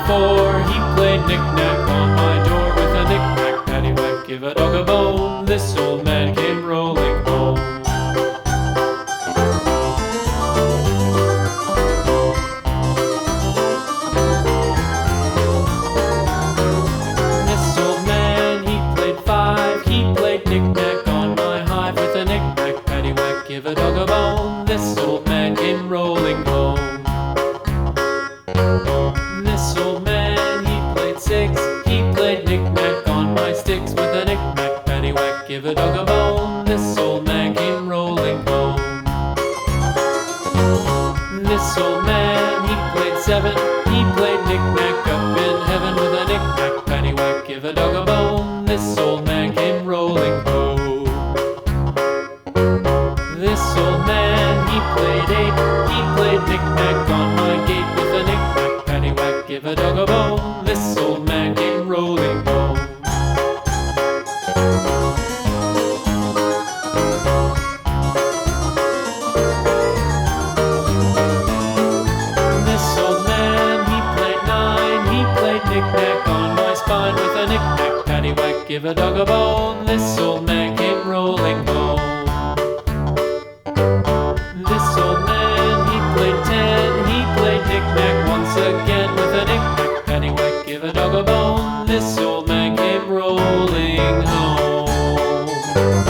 4, he played knick-knack on my door with a knick-knack, paddywhack, give a dog a bone. This old man came rolling home. This old man, he played 5, he played knick-knack on my hive with a knick-knack, paddywhack, give a dog a bone. This old man came rolling home. This old man, he played 6, he played knick-knack on my sticks with a knick-knack, paddywhack, give a dog a bone. This old man came rolling home. This old man, he played 7, he played knick-knack up in heaven with a knick-knack, paddywhack, give a dog a bone. This old man came rolling home. This old man, he played 8, he played knick-knack on my gate with a knick-knack, paddywhack, give a dog a bone. This old man came rolling home. This old man, he played 9, he played knick-knack on my spine with a knick-knack, paddywhack, give a dog a bone. This old man came rolling home.